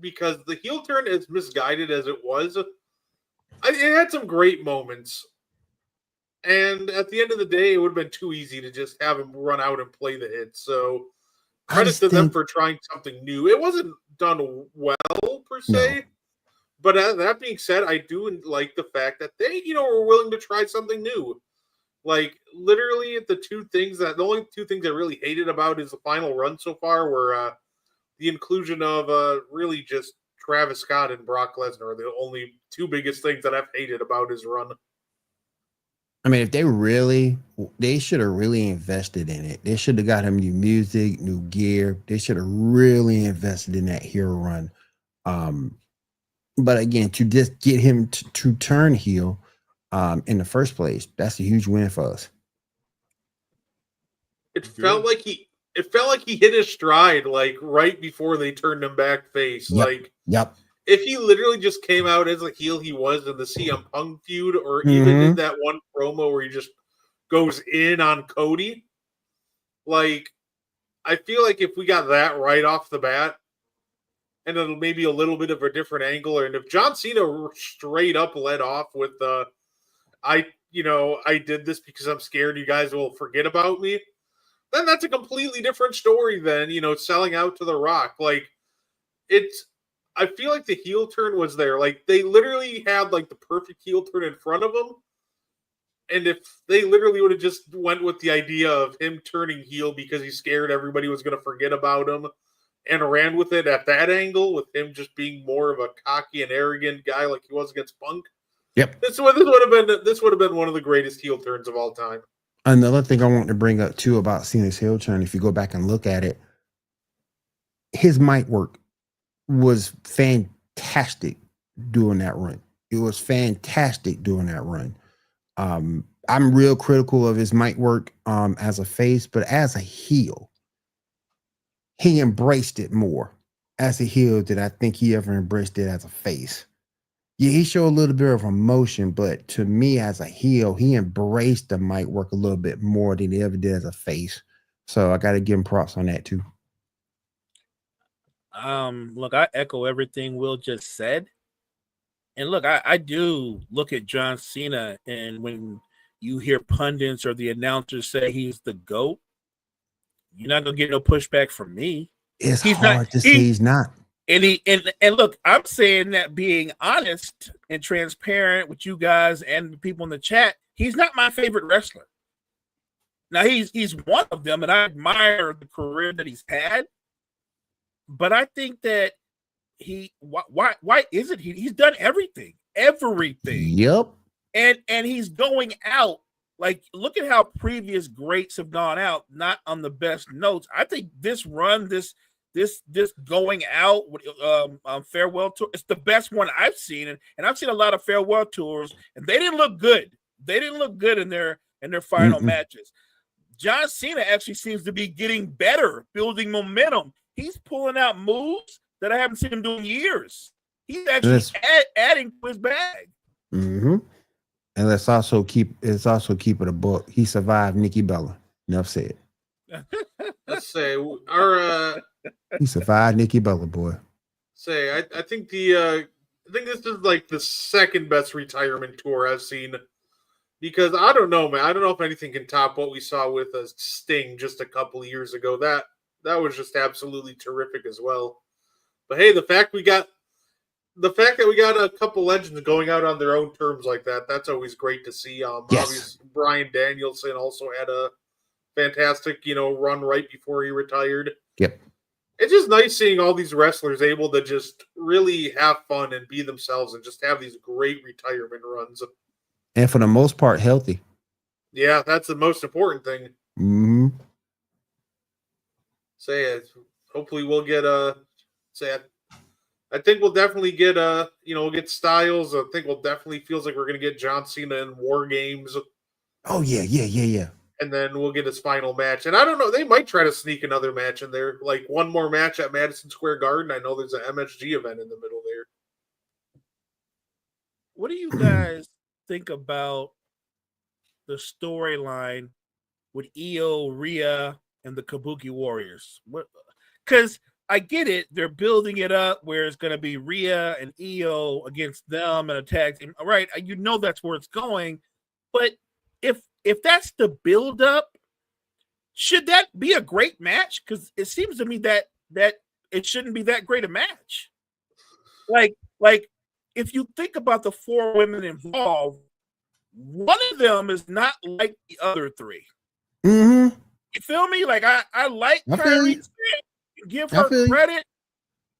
because the heel turn, as misguided as it was, it had some great moments. And at the end of the day, it would have been too easy to just have him run out and play the hits. So credit to them for trying something new. It wasn't done well per se. No. But that being said, I do like the fact that they, were willing to try something new. Like literally, the only two things I really hated about his final run so far were the inclusion of really just Travis Scott and Brock Lesnar. The only two biggest things that I've hated about his run. I mean, if they should have really invested in it. They should have got him new music, new gear. They should have really invested in that hero run. But again, to just get him to turn heel in the first place, that's a huge win for us. It felt like he hit his stride like right before they turned him back face. Yep. If he literally just came out as a heel he was in the CM Punk feud, or even in that one promo where he just goes in on Cody, like I feel like if we got that right off the bat, and then maybe a little bit of a different angle, and if John Cena straight up led off with I did this because I'm scared you guys will forget about me, then that's a completely different story than, selling out to The Rock. Like I feel like the heel turn was there. Like they literally had like the perfect heel turn in front of them. And if they literally would have just went with the idea of him turning heel because he's scared everybody was going to forget about him and ran with it at that angle, with him just being more of a cocky and arrogant guy like he was against Punk. Yep. This would have been one of the greatest heel turns of all time. Another thing I want to bring up too about Cena's heel turn, if you go back and look at it, his mic work was fantastic during that run. It was fantastic during that run. I'm real critical of his mic work as a face, but as a heel, he embraced it more as a heel than I think he ever embraced it as a face. Yeah, he showed a little bit of emotion, but to me as a heel, he embraced the mic work a little bit more than he ever did as a face. So I got to give him props on that too. Look, I echo everything Will just said. And look, I do look at John Cena, and when you hear pundits or the announcers say he's the GOAT, you're not gonna get no pushback from me. It's hard to say he's not. And look, I'm saying that being honest and transparent with you guys and the people in the chat, he's not my favorite wrestler. Now he's one of them, and I admire the career that he's had. But I think that why isn't he? He's done everything. Yep. And he's going out. Like, look at how previous greats have gone out, not on the best notes. I think this run, this going out with farewell tour, it's the best one I've seen. And I've seen a lot of farewell tours, and they didn't look good. They didn't look good in their final matches. John Cena actually seems to be getting better, building momentum. He's pulling out moves that I haven't seen him do in years. He's actually adding to his bag. Mm-hmm. And let's also keep it a book. He survived Nikki Bella. Enough said. Let's say he survived Nikki Bella, boy. I think this is like the second best retirement tour I've seen, because I don't know, man. I don't know if anything can top what we saw with Sting just a couple of years ago. That was just absolutely terrific as well. But hey, the fact that we got a couple legends going out on their own terms like that's always great to see. Yes. Obviously, Bryan Danielson also had a fantastic, run right before he retired. Yep. It's just nice seeing all these wrestlers able to just really have fun and be themselves and just have these great retirement runs. And for the most part, healthy. Yeah, that's the most important thing. Mm-hmm. Hopefully we'll get I think we'll definitely get we'll get Styles. I think we'll definitely feels like we're gonna get John Cena in War Games. Oh yeah. and then we'll get his final match. And I don't know, they might try to sneak another match in there, like one more match at Madison Square Garden. I know there's an MSG event in the middle there. What do you guys think about the storyline with Io, Rhea, and the Kabuki Warriors? Because I get it, they're building it up where it's going to be Rhea and Io against them and a tag team. All right, you know that's where it's going. But if that's the build up, should that be a great match? Because it seems to me that it shouldn't be that great a match. Like if you think about the 4 women involved, one of them is not like the other 3. Mm-hmm. You feel me? Like I like I feel Kyrie, you. give I her feel you. credit,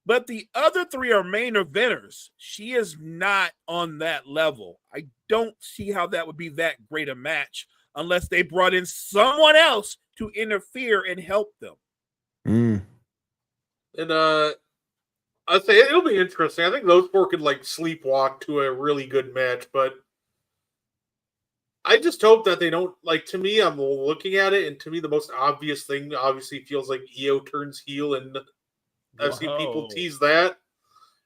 but the other 3 are main eventers. She is not on that level. I don't see how that would be that great a match unless they brought in someone else to interfere and help them. Mm. And I'd say it'll be interesting. I think those 4 could like sleepwalk to a really good match, but I just hope that they don't, like, to me, I'm looking at it, and to me, the most obvious thing obviously feels like Io turns heel, and I've seen people tease that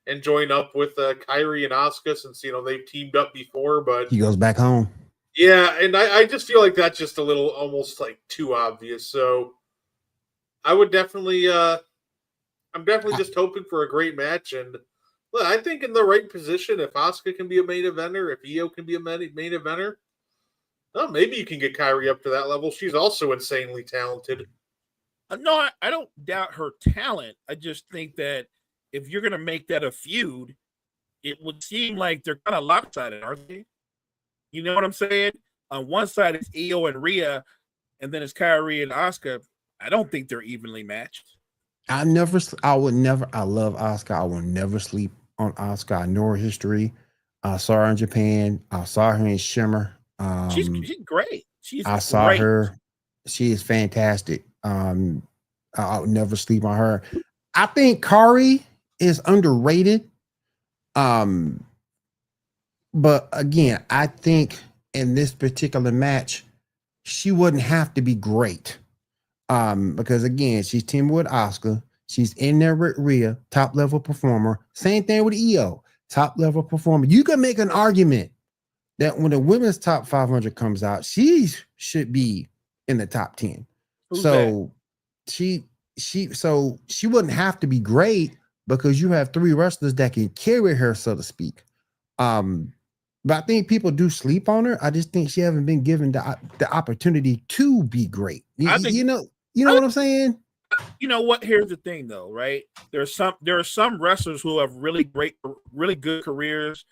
and join up with Kyrie and Asuka since, they've teamed up before, but He goes back home. yeah, and I just feel like that's just a little almost like too obvious, so I would definitely, I'm definitely just hoping for a great match, and look, I think in the right position, if Asuka can be a main eventer, if Io can be a main eventer, well, maybe you can get Kyrie up to that level. She's also insanely talented. No, I don't doubt her talent. I just think that if you're going to make that a feud, it would seem like they're kind of lopsided, aren't they? You know what I'm saying? On one side, it's Io and Rhea, and then it's Kyrie and Asuka. I don't think they're evenly matched. I love Asuka. I will never sleep on Asuka. I know her history. I saw her in Japan. I saw her in Shimmer. She's great. I saw her. She is fantastic. I would never sleep on her. I think Kari is underrated. But again, I think in this particular match, she wouldn't have to be great. Because again, she's teaming with Asuka. She's in there with Rhea, top level performer. Same thing with Io, top level performer. You can make an argument that when the women's top 500 comes out, she should be in the top 10. Who's so that? she wouldn't have to be great because you have 3 wrestlers that can carry her, so to speak. But I think people do sleep on her. I just think she hasn't been given the opportunity to be great. You know what I'm saying? You know what? Here's the thing, though, right? There are some wrestlers who have really good careers.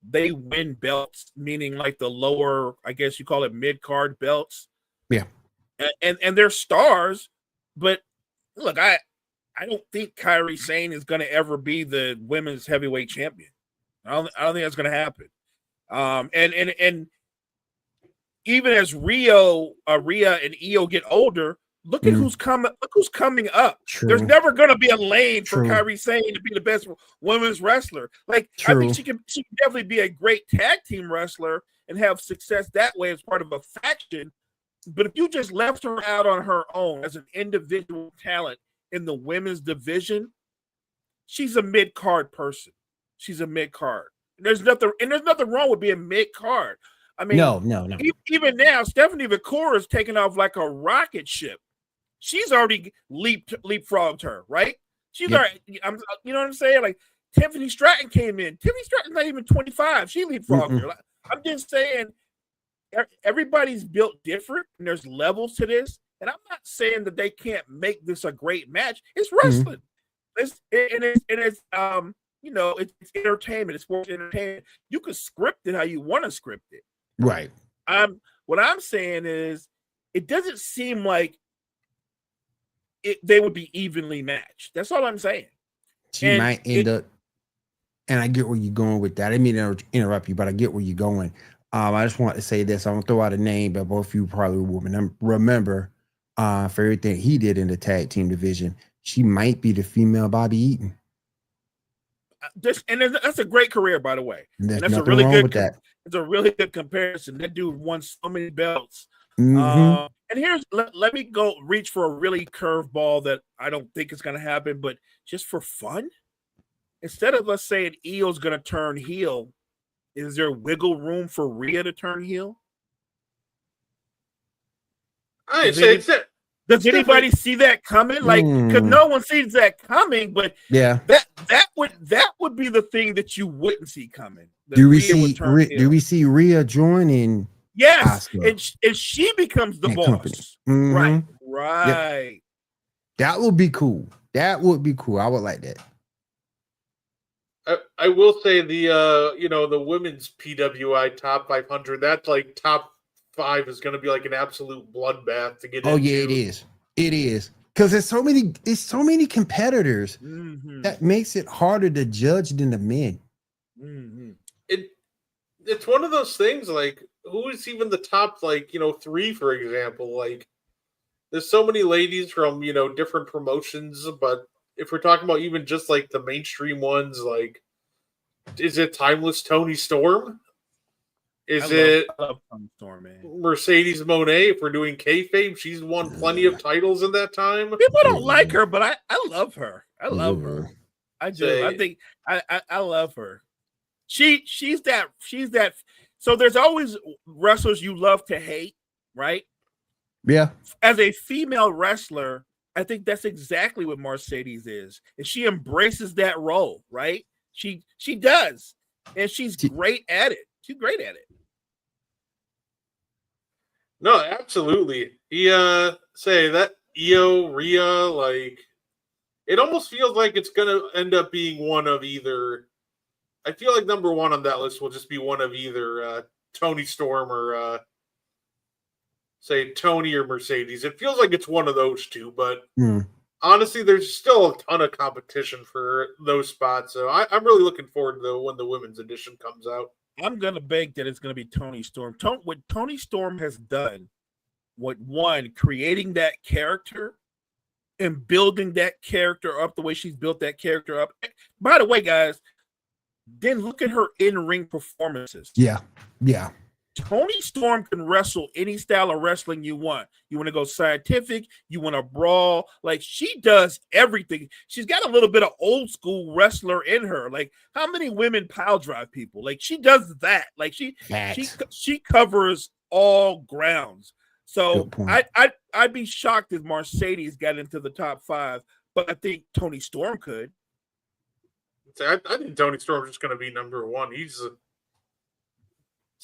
They win belts, meaning like the lower, I guess you call it mid-card belts. Yeah. And they're stars, but look, I don't think Kairi Sane is going to ever be the women's heavyweight champion. I don't think that's going to happen. And even as Rhea and Io get older, look at who's coming. Look who's coming up. True. There's never going to be a lane for True. Kairi Sane to be the best women's wrestler. Like True. I think she can definitely be a great tag team wrestler and have success that way as part of a faction. But if you just left her out on her own as an individual talent in the women's division, she's a mid-card person. She's a mid-card. There's nothing wrong with being mid-card. I mean, no. Even now, Stephanie Victoria is taking off like a rocket ship. She's already leapfrogged her, right? She's already, you know what I'm saying? Like Tiffany Stratton came in. Tiffany Stratton's not even 25. She leapfrogged her. Like, I'm just saying, everybody's built different, and there's levels to this. And I'm not saying that they can't make this a great match. It's wrestling. It's entertainment. It's sports entertainment. You can script it how you want to script it. Right. What I'm saying is, it doesn't seem like they would be evenly matched. That's all I'm saying. She might end up, and I get where you're going with that. I didn't mean to interrupt you, but I get where you're going. I just want to say this. I'm going to throw out a name, but both of you probably will remember for everything he did in the tag team division. She might be the female Bobby Eaton. That's a great career, by the way. There's that's nothing a really wrong good. with that. It's a really good comparison. That dude won so many belts. And here's let me go reach for a really curveball that I don't think is going to happen, but just for fun, instead of us saying Io's going to turn heel, is there wiggle room for Rhea to turn heel? Does anybody see that coming? Like, because no one sees that coming, but yeah, that would be the thing that you wouldn't see coming. Do we see Rhea joining? Yes, Asuka and she becomes the boss. Mm-hmm. Right. Yep. That would be cool. That would be cool. I would like that. I will say the women's PWI top 500. That's like top 5 is going to be like an absolute bloodbath to get into. Yeah, it is. It is because there's so many competitors that makes it harder to judge than the men. Mm-hmm. It's one of those things like who is even the top 3, for example. Like there's so many ladies from different promotions, but if we're talking about even just like the mainstream ones, like is it Timeless Tony Storm? I love Tony Storm, man. Mercedes Moné? If we're doing kayfabe, she's won plenty of titles in that time. People don't like her, but I love her. I love her. I do. I think I love her. She's that. So there's always wrestlers you love to hate, right? Yeah. As a female wrestler, I think that's exactly what Mercedes is, and she embraces that role, right? She does, and she's great at it. She's great at it. No, absolutely. Say that Io, Rhea, like it almost feels like it's gonna end up being one of either. I feel like number 1 on that list will just be one of either Tony Storm or say Tony or Mercedes. It feels like it's one of those two, but honestly, there's still a ton of competition for those spots. So I'm really looking forward to when the women's edition comes out. I'm going to beg that it's going to be Tony Storm. What Tony Storm has done, creating that character and building that character up the way she's built that character up. By the way, guys, then look at her in-ring performances. Yeah. Yeah. Tony Storm can wrestle any style of wrestling you want. You want to go scientific, you want to brawl. Like, she does everything. She's got a little bit of old school wrestler in her. Like, how many women pile drive people? Like, she does that. Like, she covers all grounds. So I'd be shocked if Mercedes got into the top 5, but I think Tony Storm could. I think Tony Storm's just going to be number 1. He's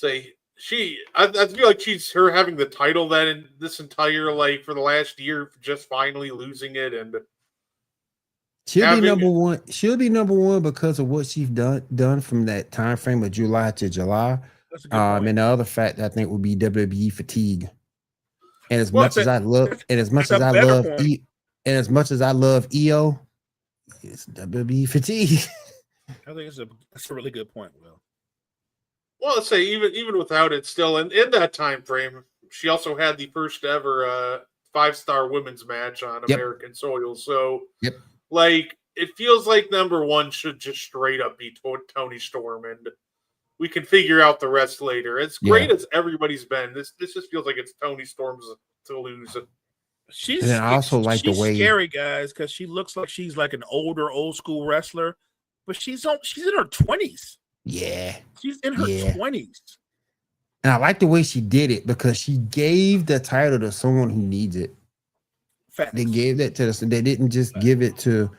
I feel like her having the title that in this entire for the last year, just finally losing it, and she'll be number 1. She'll be number 1 because of what she's done from that time frame of July to July. And the other fact I think would be WWE fatigue. And as much as I love Io, it's WWE fatigue. I think that's a really good point, Will. Well, let's say even without it, still in that time frame, she also had the first ever 5-star women's match on American soil. So, like, it feels like number 1 should just straight up be Tony Storm, and we can figure out the rest later. As great as everybody's been, this just feels like it's Tony Storm's to lose. She's scary, guys, because she looks like she's like an old school wrestler, but she's in her 20s. Yeah. She's in her 20s. And I like the way she did it because she gave the title to someone who needs it. Facts. They gave that to us. They didn't just give it to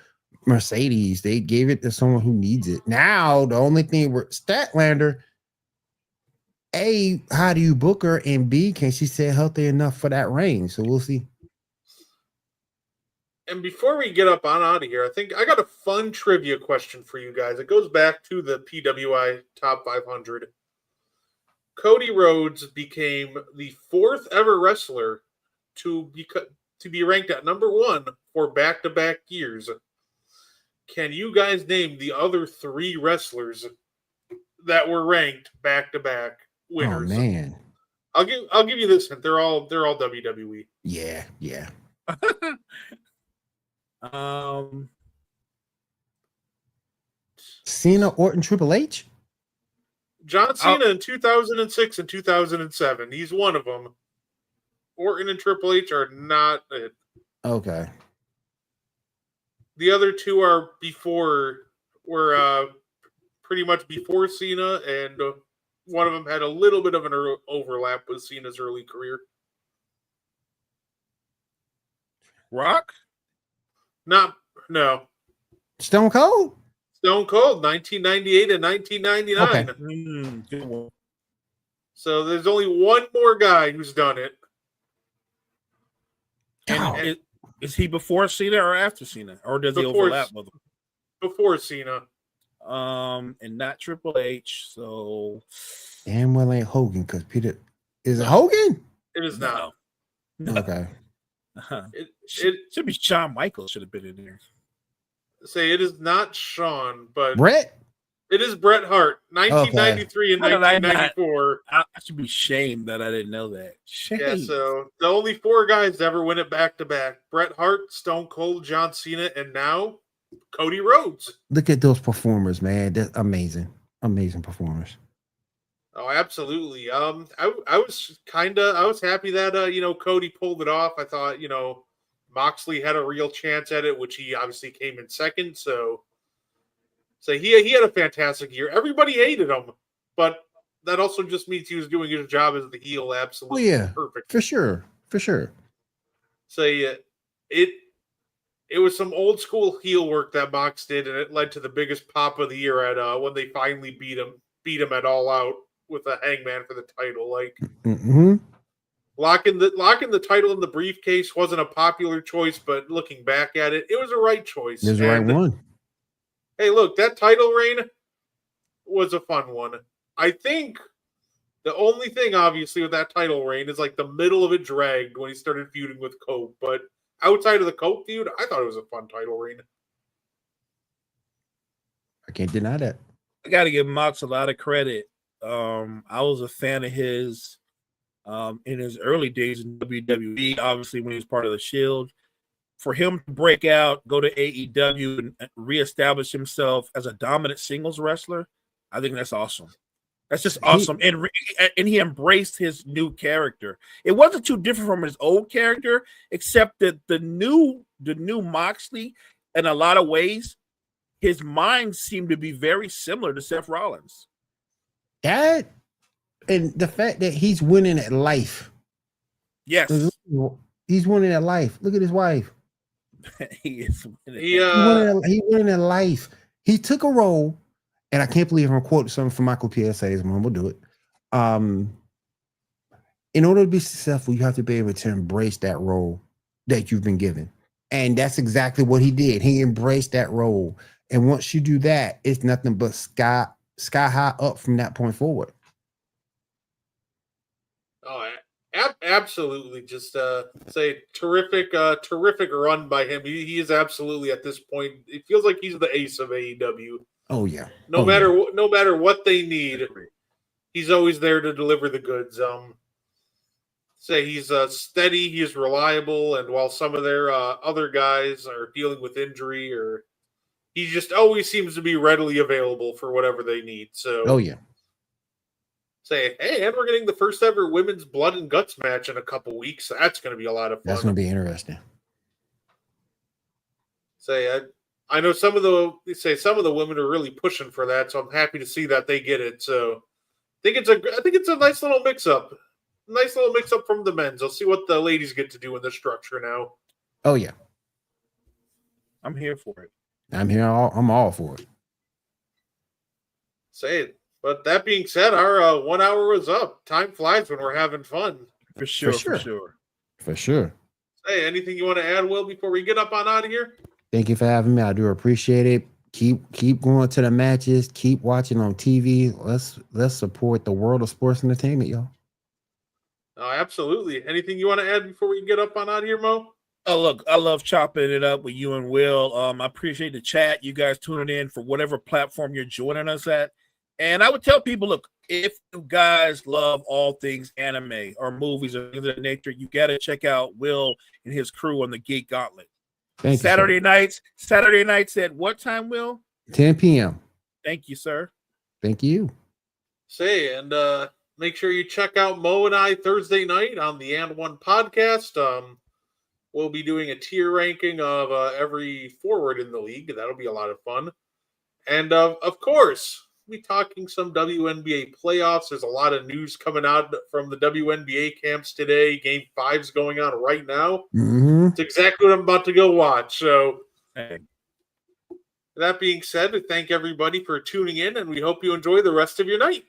Mercedes. They gave it to someone who needs it. Now, the only thing with Statlander, A, how do you book her? And B, can she stay healthy enough for that reign? So we'll see. And before we get up out of here, I think I got a fun trivia question for you guys. It goes back to the PWI Top 500. Cody Rhodes became the 4th ever wrestler to be ranked at number 1 for back-to-back years. Can you guys name the other 3 wrestlers that were ranked back-to-back winners? Oh man, I'll give you this hint. They're all WWE. Yeah. Cena, Orton, Triple H? John Cena in 2006 and 2007. He's one of them. Orton and Triple H are not it. Okay. The other two are were pretty much before Cena, and one of them had a little bit of an overlap with Cena's early career. Rock? No. Stone Cold? Stone Cold, 1998 and 1999. Okay. Good one. So there's only one more guy who's done it. And is he before Cena or after Cena? Or does he overlap with him? Before Cena. And not Triple H, so Damn well ain't Hogan, because Peter is it Hogan? It is not. No. Okay. It should be Shawn Michaels should have been in there. Say it is not Shawn, but Brett? it is Bret Hart, 1993 and 1994. I should be shamed that I didn't know that. Shame. Yeah, so the only four guys to ever win it back to back: Bret Hart, Stone Cold, John Cena, and now Cody Rhodes. Look at those performers, man. That's amazing. Amazing performers. Oh, absolutely. I was happy that Cody pulled it off. I thought, Moxley had a real chance at it, which he obviously came in second. So he had a fantastic year. Everybody hated him, but that also just means he was doing his job as the heel absolutely perfect. For sure. So yeah, it was some old school heel work that Mox did, and it led to the biggest pop of the year at when they finally beat him at All Out with a Hangman for the title. Like locking the title in the briefcase wasn't a popular choice, but looking back at it, it was a right choice. It was the right one. Hey, look, that title reign was a fun one. I think the only thing, obviously, with that title reign is like the middle of it dragged when he started feuding with Cope. But outside of the Cope feud, I thought it was a fun title reign. I can't deny that. I got to give Mox a lot of credit. I was a fan of his in his early days in WWE, obviously when he was part of the Shield. For him to break out, go to AEW, and reestablish himself as a dominant singles wrestler, I think that's awesome. That's just awesome. And he embraced his new character. It wasn't too different from his old character, except that the new Moxley, in a lot of ways, his mind seemed to be very similar to Seth Rollins. That and the fact that he's winning at life. Yes. He's winning at life. Look at his wife. He is winning. He winning at life. He took a role, and I can't believe I'm quoting something from Michael PSA's. I'm gonna do it. In order to be successful, you have to be able to embrace that role that you've been given. And that's exactly what he did. He embraced that role. And once you do that, it's nothing but sky high up from that point forward. Oh, absolutely. Just say terrific run by him. He is absolutely at this point. It feels like he's the ace of AEW. Oh yeah. No matter what they need, he's always there to deliver the goods. Say he's steady, he's reliable, and while some of their other guys are dealing with injury, or he just always seems to be readily available for whatever they need. So, oh yeah. Say, hey, and we're getting the first ever women's blood and guts match in a couple weeks. That's going to be a lot of fun. That's going to be interesting. Say, I know some of the women are really pushing for that, so I'm happy to see that they get it. So, I think it's a nice little mix up. Nice little mix up from the men's. I'll see what the ladies get to do in the structure now. Oh yeah. I'm here for it. I'm all for it. Say it. But that being said, our 1 hour was up. Time flies when we're having fun. For sure. Hey, anything you want to add, Will, before we get up on out of here? Thank you for having me. I do appreciate it. Keep going to the matches. Keep watching on TV. Let's support the world of sports entertainment, y'all. Oh, absolutely. Anything you want to add before we get up on out of here, Mo? Oh, look, I love chopping it up with you and Will. I appreciate the chat. You guys tuning in for whatever platform you're joining us at. And I would tell people, look, if you guys love all things anime or movies or things of that nature, you got to check out Will and his crew on the Geek Gauntlet. Saturday nights at what time, Will? 10 p.m. Thank you, sir. Thank you. Say, and make sure you check out Mo and I Thursday night on the And One podcast. We'll be doing a tier ranking of every forward in the league. That'll be a lot of fun. And of course, we'll be talking some WNBA playoffs. There's a lot of news coming out from the WNBA camps today. Game 5's going on right now. Mm-hmm. It's exactly what I'm about to go watch. So, Hey. that being said, thank everybody for tuning in, and we hope you enjoy the rest of your night.